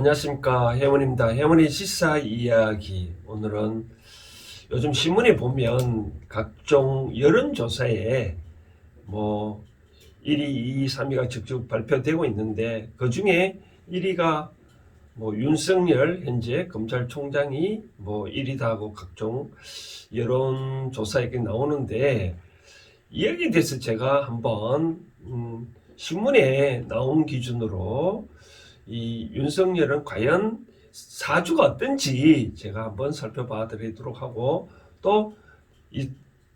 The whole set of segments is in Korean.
안녕하십니까, 혜원입니다. 혜원의 시사 이야기. 오늘은 요즘 신문에 보면 각종 여론조사에 뭐 1위, 2위, 3위가 직접 발표되고 있는데, 그 중에 1위가 뭐 윤석열 현재 검찰총장이 뭐 1위다 하고 각종 여론조사에 나오는데, 여기에 대해서 제가 한번 신문에 나온 기준으로 이 윤석열은 과연 사주가 어떤지 제가 한번 살펴봐 드리도록 하고, 또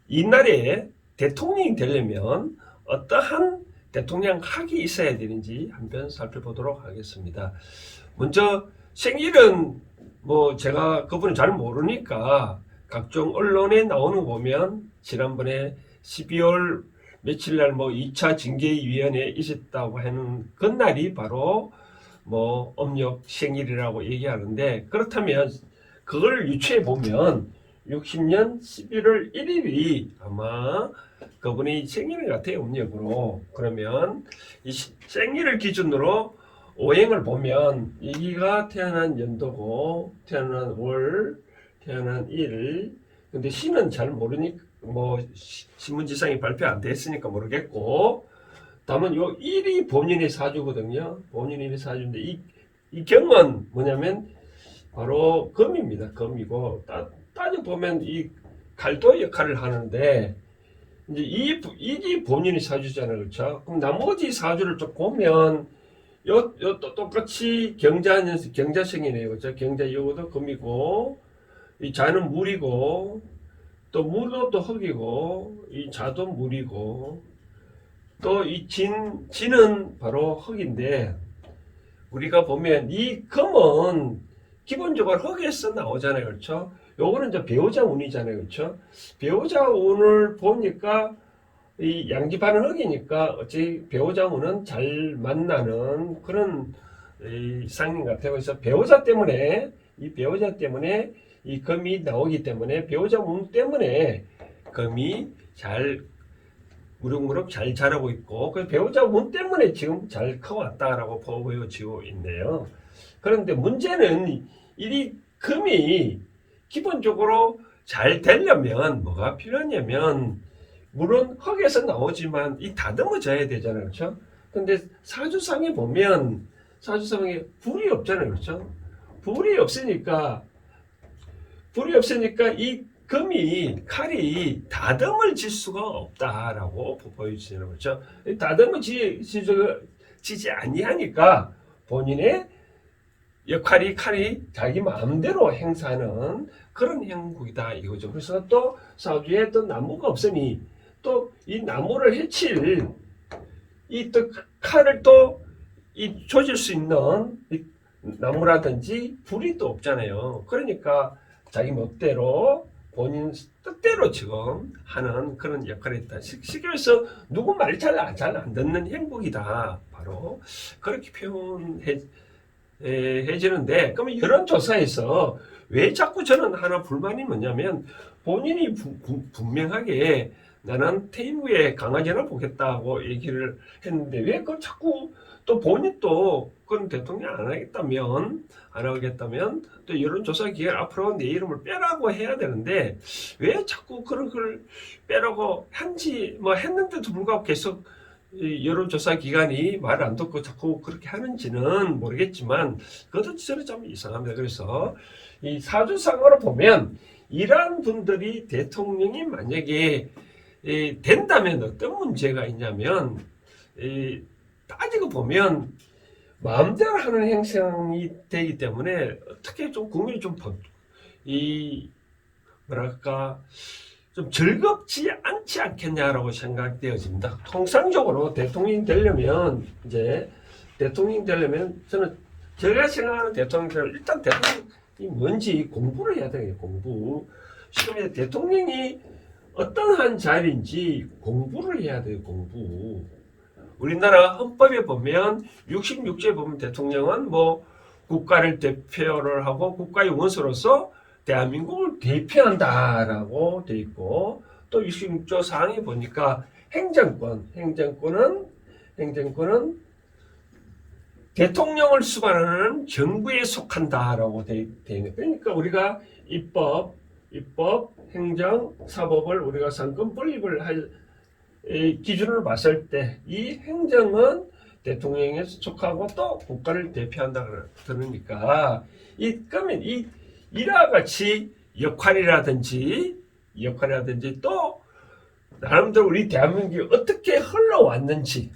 이날에 대통령이 되려면 어떠한 대통령 학이 있어야 되는지 한번 살펴보도록 하겠습니다. 먼저 생일은 뭐 제가 그분을 잘 모르니까 각종 언론에 나오는 거 보면 지난번에 12월 며칠 날 뭐 2차 징계위원회 있었다고 하는 그날이 바로 뭐 음력 생일이라고 얘기하는데, 그렇다면 그걸 유추해 보면 60년 11월 1일이 아마 그분이 생일 같아요, 음력으로. 그러면 이 생일을 기준으로 오행을 보면 여기가 태어난 연도고, 태어난 월, 태어난 일. 근데 시는 잘 모르니까 뭐 신문지상이 발표 안 됐으니까 모르겠고, 다만 요 1이 본인의 사주거든요. 본인의 사주인데 이 경은 뭐냐면 바로 금입니다. 금이고, 따져보면 이 갈도 역할을 하는데, 이제 이게 본인의 사주잖아요. 그렇죠? 그럼 나머지 사주를 좀 보면 또 똑같이 경자생이네요. 그렇죠? 경자 요거도 금이고, 이 자는 물이고, 또 물도 또 흙이고, 이 자도 물이고, 또 이 진은 바로 흙인데, 우리가 보면 이 금은 기본적으로 흙에서 나오잖아요. 그렇죠? 요거는 이제 배우자 운이잖아요. 그렇죠? 배우자 운을 보니까 이 양지파는 흙이니까 어찌 배우자 운은 잘 만나는 그런 이 상인 같아요. 그래서 배우자 때문에 이 금이 나오기 때문에, 배우자 운 때문에 금이 잘 무럭무럭 잘 자라고 있고, 그 배우자 운 때문에 지금 잘 커왔다라고 보여지고 있네요. 그런데 문제는 이 금이 기본적으로 잘 되려면 뭐가 필요하냐면, 물론 흙에서 나오지만 이 다듬어져야 되잖아요. 그렇죠? 근데 사주상에 보면 사주상에 불이 없잖아요. 그렇죠? 불이 없으니까 이 칼이 다듬어질 수가 없다라고 보여지는 거죠. 다듬어지지 아니하니까 본인의 역할이, 칼이 자기 마음대로 행사하는 그런 형국이다 이거죠. 그래서 또 사주에 또 나무가 없으니 또 이 나무를 해칠 이 또 칼을 또 이 조질 수 있는 이 나무라든지 불이 또 없잖아요. 그러니까 자기 멋대로 본인 뜻대로 지금 하는 그런 역할이 있다. 쉽게 말해서 누구 말 잘 안 듣는 행복이다. 바로 그렇게 표현해지는데, 그러면 여론조사에서 왜 자꾸 저는 하나 불만이 뭐냐면, 본인이 분명하게 나는 테이블에 강아지나 보겠다고 얘기를 했는데, 왜 그걸 자꾸 또 본인 또 그건 대통령 안 하겠다면 또 여론조사 기관 앞으로 내 이름을 빼라고 해야 되는데, 왜 자꾸 그런 걸 빼라고 한지 뭐 했는데도 불구하고 계속 여론조사 기관이 말을 안 듣고 자꾸 그렇게 하는지는 모르겠지만, 그것도 저는 좀 이상합니다. 그래서 이 사주상으로 보면 이러한 분들이 대통령이 만약에 된다면 어떤 문제가 있냐면, 따지고 보면 마음대로 하는 행성이 되기 때문에 어떻게 좀 국민이 뭐랄까 좀 즐겁지 않지 않겠냐라고 생각되어집니다. 통상적으로 대통령이 되려면 저는 제가 생각하는 대통령은 일단 대통령이 뭔지 공부를 해야 돼요. 공부. 지금 대통령이 어떠한 자리인지 공부를 해야 돼요. 공부. 우리나라 헌법에 보면 66조에 보면 대통령은 뭐 국가를 대표를 하고 국가의 원수로서 대한민국을 대표한다라고 돼 있고, 또 66조 사항에 보니까 행정권은 대통령을 수반하는 정부에 속한다라고 돼 있는. 그러니까 우리가 입법, 행정, 사법을 우리가 상권 분립을 할 기준으로 봤을 때 이 행정은 대통령에 속하고 또 국가를 대표한다 그러니까 그러면 이와 같이 역할이라든지 또 나름대로 우리 대한민국이 어떻게 흘러왔는지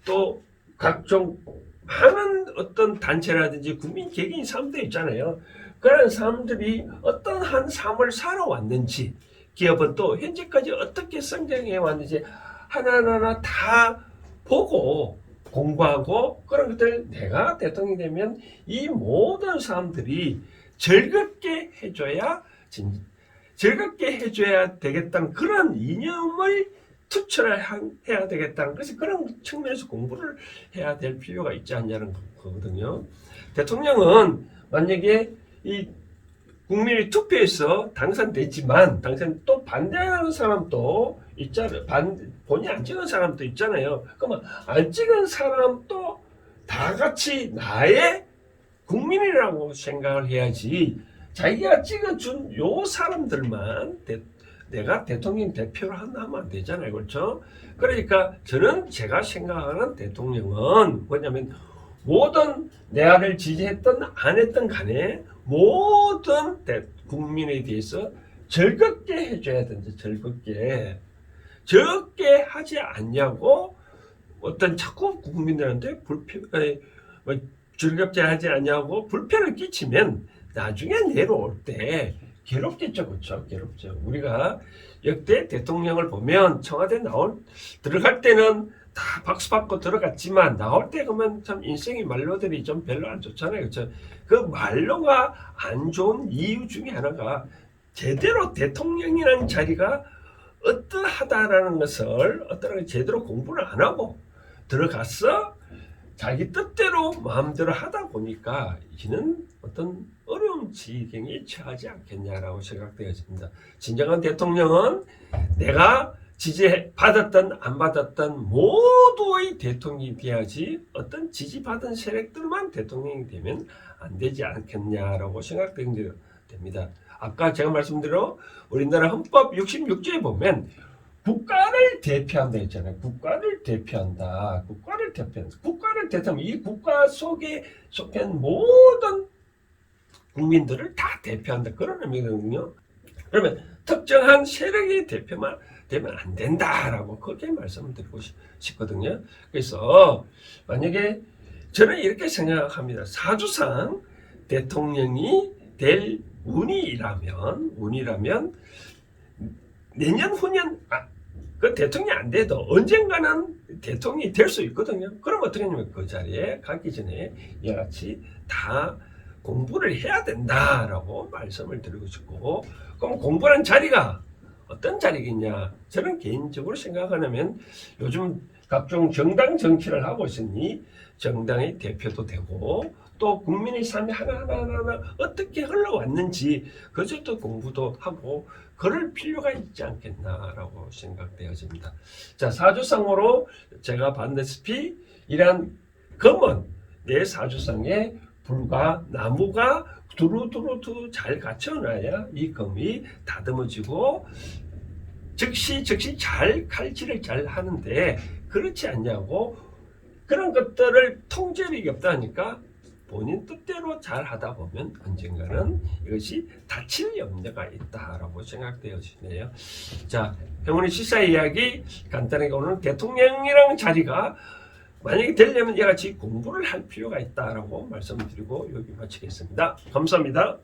또 각종 많은 어떤 단체라든지 국민 개개인 사람들 있잖아요. 그런 사람들이 어떠한 삶을 살아왔는지, 기업은 또 현재까지 어떻게 성장해 왔는지 하나하나 다 보고 공부하고, 그런 것들 내가 대통령이 되면 이 모든 사람들이 즐겁게 해줘야 되겠다는 그런 이념을 투철을 해야 되겠다는, 그래서 그런 측면에서 공부를 해야 될 필요가 있지 않냐는 거거든요. 대통령은 만약에 이 국민이 투표해서 당선되지만 또 반대하는 사람도 있잖아요. 본인 안 찍은 사람도 있잖아요. 그러면 안 찍은 사람도 다 같이 나의 국민이라고 생각을 해야지, 자기가 찍어준 요 사람들만 내가 대통령 대표를 하면 안 되잖아요. 그렇죠? 그러니까 저는 제가 생각하는 대통령은 뭐냐면, 모든 내가를 지지했던 안 했던 간에 모든 국민에 대해서 즐겁게 해줘야 되는데, 즐겁게 하지 않냐고 어떤 자꾸 국민들한테 즐겁지 하지 않냐고 불편을 끼치면 나중에 내려올 때 괴롭겠죠. 그렇죠? 괴롭죠. 우리가 역대 대통령을 보면 청와대 들어갈 때는 다 박수 받고 들어갔지만 나올 때 그러면 참 인생의 말로들이 좀 별로 안 좋잖아요. 그렇죠? 그 말로가 안 좋은 이유 중에 하나가 제대로 대통령이라는 자리가 어떠하다라는 것을 제대로 공부를 안 하고 들어갔어 자기 뜻대로 마음대로 하다 보니까 이는 어떤 어려운 지경에 처하지 않겠냐라고 생각되어집니다. 진정한 대통령은 내가 지지받았던 안 받았던 모두의 대통령이 돼야지, 어떤 지지받은 세력들만 대통령이 되면 안 되지 않겠냐라고 생각됩니다. 아까 제가 말씀드린 우리나라 헌법 66조에 보면 국가를 대표한다 했잖아요. 국가를 대표하면 이 국가 속에 속한 모든 국민들을 다 대표한다, 그런 의미거든요. 그러면 특정한 세력의 대표만 되면 안 된다라고 그렇게 말씀을 드리고 싶거든요. 그래서 만약에 저는 이렇게 생각합니다. 사주상 대통령이 될 운이라면 내년 후년 그 대통령이 안 돼도 언젠가는 대통령이 될 수 있거든요. 그럼 어떻게 하냐면 그 자리에 가기 전에 이와 같이 다 공부를 해야 된다라고 말씀을 드리고 싶고, 그럼 공부하는 자리가 어떤 자리겠냐? 저는 개인적으로 생각하면 요즘 각종 정당 정치를 하고 있으니 정당의 대표도 되고, 또 국민의 삶이 하나하나 어떻게 흘러왔는지 그것도 공부도 하고 그럴 필요가 있지 않겠나라고 생각되어집니다. 자, 사주상으로 제가 봤다시피 이러한 금은 내 사주상에 불과 나무가 두루두루 잘 갖춰놔야 이 금이 다듬어지고 즉시 잘 칼질을 잘 하는데, 그렇지 않냐고 그런 것들을 통제력이 없다니까 본인 뜻대로 잘 하다 보면 언젠가는 이것이 다칠 염려가 있다라고 생각되어지네요. 자, 행운의 시사 이야기 간단하게, 오늘 대통령이라는 자리가 만약에 되려면 이같이 공부를 할 필요가 있다라고 말씀드리고 여기 마치겠습니다. 감사합니다.